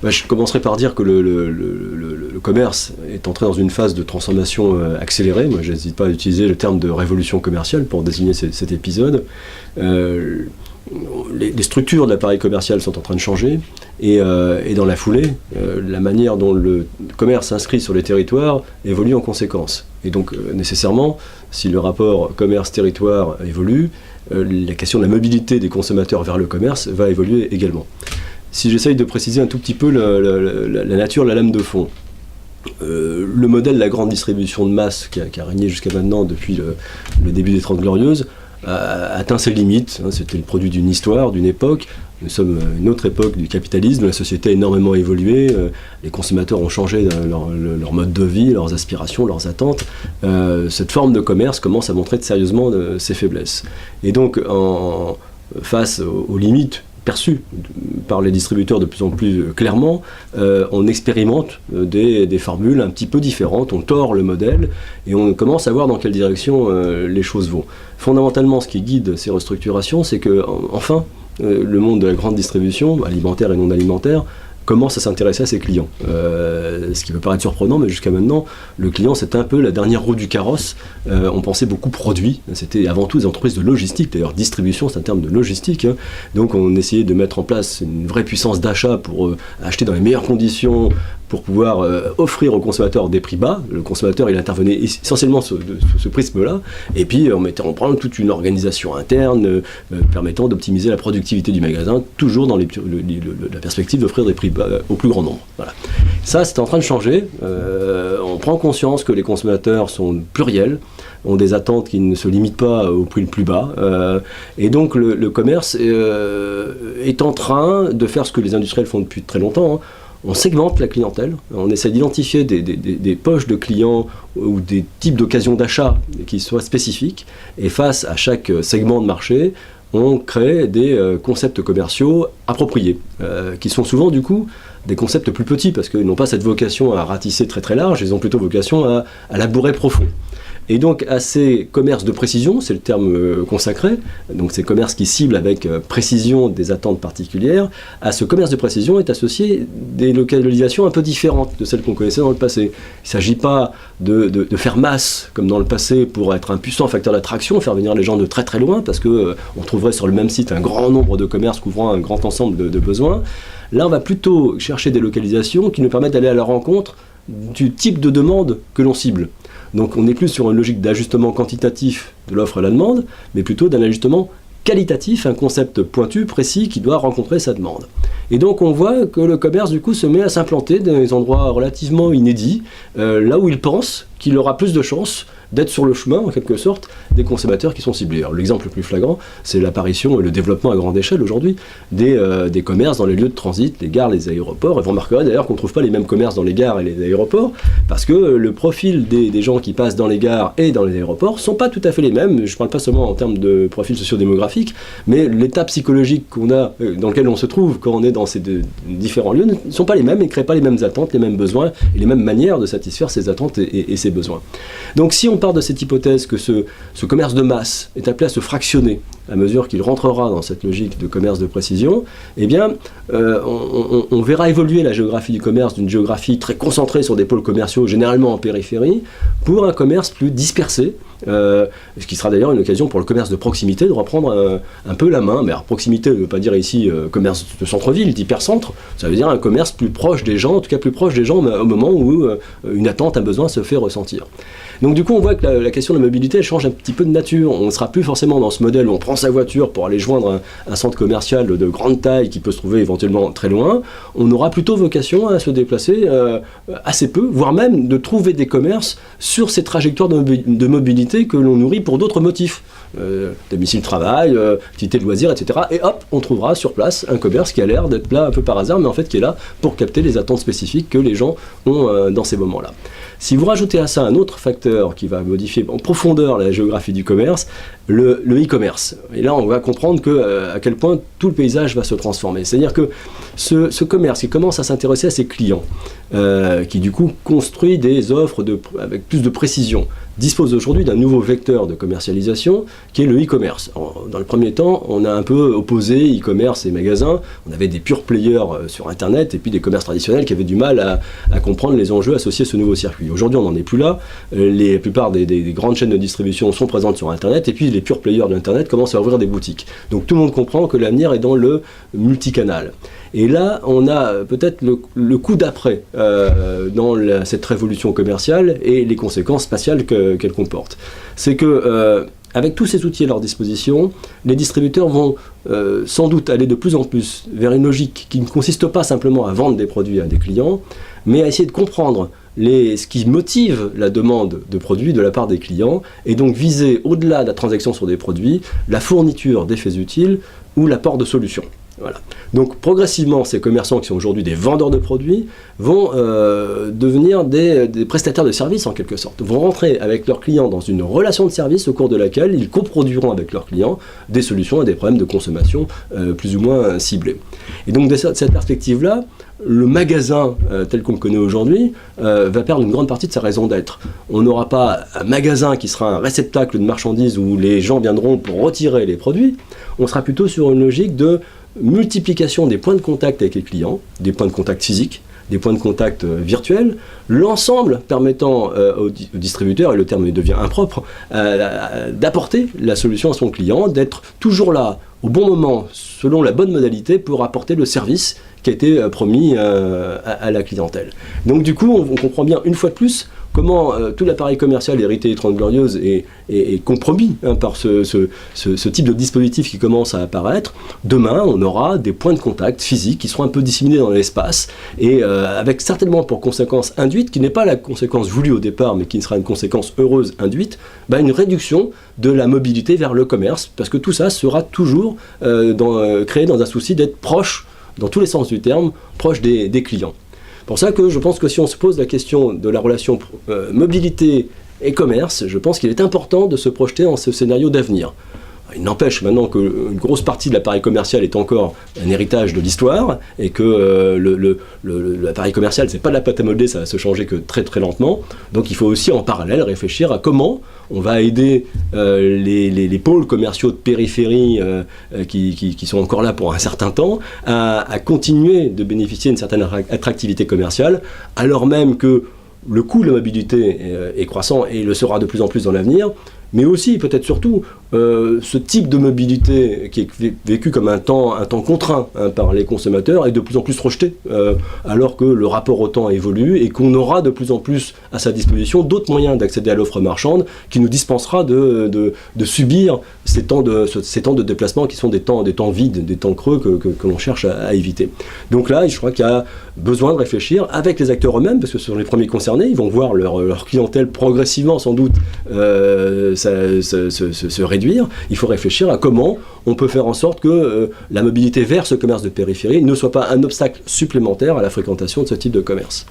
Je commencerai par dire que le commerce est entré dans une phase de transformation accélérée. Moi, je n'hésite pas à utiliser le terme de révolution commerciale pour désigner cet épisode. Les structures de l'appareil commercial sont en train de changer et dans la foulée, la manière dont le commerce s'inscrit sur les territoires évolue en conséquence. Et donc, nécessairement, si le rapport commerce-territoire évolue, la question de la mobilité des consommateurs vers le commerce va évoluer également. Si j'essaye de préciser un tout petit peu la nature de la lame de fond, le modèle de la grande distribution de masse qui a régné jusqu'à maintenant depuis le début des Trente Glorieuses a atteint ses limites. C'était le produit d'une histoire, d'une époque. Nous sommes à une autre époque du capitalisme, la société a énormément évolué, les consommateurs ont changé leur mode de vie, leurs aspirations, leurs attentes. Cette forme de commerce commence à montrer sérieusement ses faiblesses. Et donc, face aux limites perçues par les distributeurs de plus en plus clairement, on expérimente des formules un petit peu différentes, on tord le modèle et on commence à voir dans quelle direction les choses vont. Fondamentalement, ce qui guide ces restructurations, c'est que, enfin, le monde de la grande distribution, alimentaire et non alimentaire, commence à s'intéresser à ses clients. Ce qui peut paraître surprenant, mais jusqu'à maintenant, le client, c'est un peu la dernière roue du carrosse. On pensait beaucoup produits, c'était avant tout des entreprises de logistique, d'ailleurs distribution, c'est un terme de logistique. Donc on essayait de mettre en place une vraie puissance d'achat pour acheter dans les meilleures conditions, pour pouvoir offrir aux consommateurs des prix bas. Le consommateur, il intervenait essentiellement sous ce prisme-là, et puis on mettait en branle toute une organisation interne permettant d'optimiser la productivité du magasin, toujours dans la perspective d'offrir des prix bas au plus grand nombre. Voilà. Ça, c'est en train de changer. On prend conscience que les consommateurs sont pluriels, ont des attentes qui ne se limitent pas au prix le plus bas, et donc le commerce est en train de faire ce que les industriels font depuis très longtemps, On segmente la clientèle, on essaie d'identifier des poches de clients ou des types d'occasions d'achat qui soient spécifiques, et face à chaque segment de marché, on crée des concepts commerciaux appropriés, qui sont souvent du coup des concepts plus petits, parce qu'ils n'ont pas cette vocation à ratisser très très large, ils ont plutôt vocation à labourer profond. Et donc à ces commerces de précision, c'est le terme consacré, donc ces commerces qui ciblent avec précision des attentes particulières, à ce commerce de précision est associé des localisations un peu différentes de celles qu'on connaissait dans le passé. Il ne s'agit pas de faire masse comme dans le passé pour être un puissant facteur d'attraction, faire venir les gens de très très loin, parce qu'on trouverait sur le même site un grand nombre de commerces couvrant un grand ensemble de besoins. Là on va plutôt chercher des localisations qui nous permettent d'aller à la rencontre du type de demande que l'on cible. Donc on n'est plus sur une logique d'ajustement quantitatif de l'offre à la demande, mais plutôt d'un ajustement qualitatif, un concept pointu, précis, qui doit rencontrer sa demande. Et donc on voit que le commerce du coup se met à s'implanter dans des endroits relativement inédits, là où il pense qu'il aura plus de chances d'être sur le chemin, en quelque sorte, des consommateurs qui sont ciblés. Alors, l'exemple le plus flagrant, c'est l'apparition et le développement à grande échelle aujourd'hui des commerces dans les lieux de transit, les gares, les aéroports. Et vous remarquerez d'ailleurs qu'on ne trouve pas les mêmes commerces dans les gares et les aéroports, parce que le profil des gens qui passent dans les gares et dans les aéroports ne sont pas tout à fait les mêmes. Je ne parle pas seulement en termes de profil sociodémographique, mais l'état psychologique qu'on a, dans lequel on se trouve quand on est dans ces différents lieux, ne sont pas les mêmes et ne créent pas les mêmes attentes, les mêmes besoins et les mêmes manières de satisfaire ces attentes et ces besoins. Donc si on part de cette hypothèse que ce commerce de masse est appelé à se fractionner à mesure qu'il rentrera dans cette logique de commerce de précision, eh bien, on verra évoluer la géographie du commerce d'une géographie très concentrée sur des pôles commerciaux, généralement en périphérie, pour un commerce plus dispersé, ce qui sera d'ailleurs une occasion pour le commerce de proximité de reprendre un peu la main. Mais alors, proximité ne veut pas dire ici commerce de centre-ville, d'hypercentre, ça veut dire un commerce plus proche des gens, en tout cas plus proche des gens au moment où une attente, un besoin se fait ressentir. Donc du coup, on voit que la question de la mobilité, elle change un petit peu de nature. On ne sera plus forcément dans ce modèle où on prend sa voiture pour aller joindre un centre commercial de grande taille qui peut se trouver éventuellement très loin. On aura plutôt vocation à se déplacer assez peu, voire même de trouver des commerces sur ces trajectoires de mobilité que l'on nourrit pour d'autres motifs. Domicile travail, activité de loisirs, etc. Et hop, on trouvera sur place un commerce qui a l'air d'être là un peu par hasard, mais en fait qui est là pour capter les attentes spécifiques que les gens ont dans ces moments-là. Si vous rajoutez à ça un autre facteur qui va modifier en profondeur la géographie du commerce, le e-commerce. Et là, on va comprendre à quel point tout le paysage va se transformer. C'est-à-dire que ce commerce qui commence à s'intéresser à ses clients, qui du coup construit des offres avec plus de précision, dispose aujourd'hui d'un nouveau vecteur de commercialisation qui est le e-commerce. Dans le premier temps, on a un peu opposé e-commerce et magasins. On avait des pure players sur Internet et puis des commerces traditionnels qui avaient du mal à comprendre les enjeux associés à ce nouveau circuit. Aujourd'hui, on n'en est plus là. La plupart des grandes chaînes de distribution sont présentes sur Internet et puis les pure players de l'Internet commencent à ouvrir des boutiques. Donc tout le monde comprend que l'avenir est dans le multicanal. Et là, on a peut-être le coup d'après dans cette révolution commerciale et les conséquences spatiales qu'elle comporte. C'est que avec tous ces outils à leur disposition, les distributeurs vont sans doute aller de plus en plus vers une logique qui ne consiste pas simplement à vendre des produits à des clients, mais à essayer de comprendre ce qui motive la demande de produits de la part des clients, et donc viser, au-delà de la transaction sur des produits, la fourniture d'effets utiles ou l'apport de solutions. Voilà. Donc progressivement, ces commerçants qui sont aujourd'hui des vendeurs de produits vont devenir des prestataires de services en quelque sorte, vont rentrer avec leurs clients dans une relation de service au cours de laquelle ils coproduiront avec leurs clients des solutions à des problèmes de consommation plus ou moins ciblés. Et donc de cette perspective-là, le magasin tel qu'on le connaît aujourd'hui va perdre une grande partie de sa raison d'être. On n'aura pas un magasin qui sera un réceptacle de marchandises où les gens viendront pour retirer les produits, on sera plutôt sur une logique de multiplication des points de contact avec les clients, des points de contact physiques, des points de contact virtuels, l'ensemble permettant au distributeur, et le terme devient impropre, d'apporter la solution à son client, d'être toujours là au bon moment, selon la bonne modalité, pour apporter le service qui a été promis à la clientèle. Donc du coup, on comprend bien une fois de plus comment tout l'appareil commercial hérité des 30 Glorieuses est compromis par ce type de dispositif qui commence à apparaître. Demain, on aura des points de contact physiques qui seront un peu disséminés dans l'espace et avec certainement pour conséquence induite, qui n'est pas la conséquence voulue au départ, mais qui sera une conséquence heureuse induite, une réduction de la mobilité vers le commerce, parce que tout ça sera toujours créé dans un souci d'être proche, dans tous les sens du terme, proche des clients. C'est pour ça que je pense que si on se pose la question de la relation mobilité et commerce, je pense qu'il est important de se projeter dans ce scénario d'avenir. Il n'empêche maintenant qu'une grosse partie de l'appareil commercial est encore un héritage de l'histoire et que l'appareil commercial, c'est pas de la pâte à modeler, ça va se changer que très très lentement. Donc il faut aussi en parallèle réfléchir à comment on va aider les pôles commerciaux de périphérie qui sont encore là pour un certain temps à continuer de bénéficier d'une certaine attractivité commerciale, alors même que le coût de la mobilité est croissant et le sera de plus en plus dans l'avenir, mais aussi, peut-être surtout, ce type de mobilité qui est vécu comme un temps contraint par les consommateurs est de plus en plus rejeté, alors que le rapport au temps évolue et qu'on aura de plus en plus à sa disposition d'autres moyens d'accéder à l'offre marchande qui nous dispensera de subir ces temps de déplacement qui sont des temps vides, des temps creux que l'on cherche à éviter. Donc là, je crois qu'il y a besoin de réfléchir avec les acteurs eux-mêmes, parce que ce sont les premiers concernés, ils vont voir leur clientèle progressivement sans doute se réduire. Il faut réfléchir à comment on peut faire en sorte que la mobilité vers ce commerce de périphérie ne soit pas un obstacle supplémentaire à la fréquentation de ce type de commerce.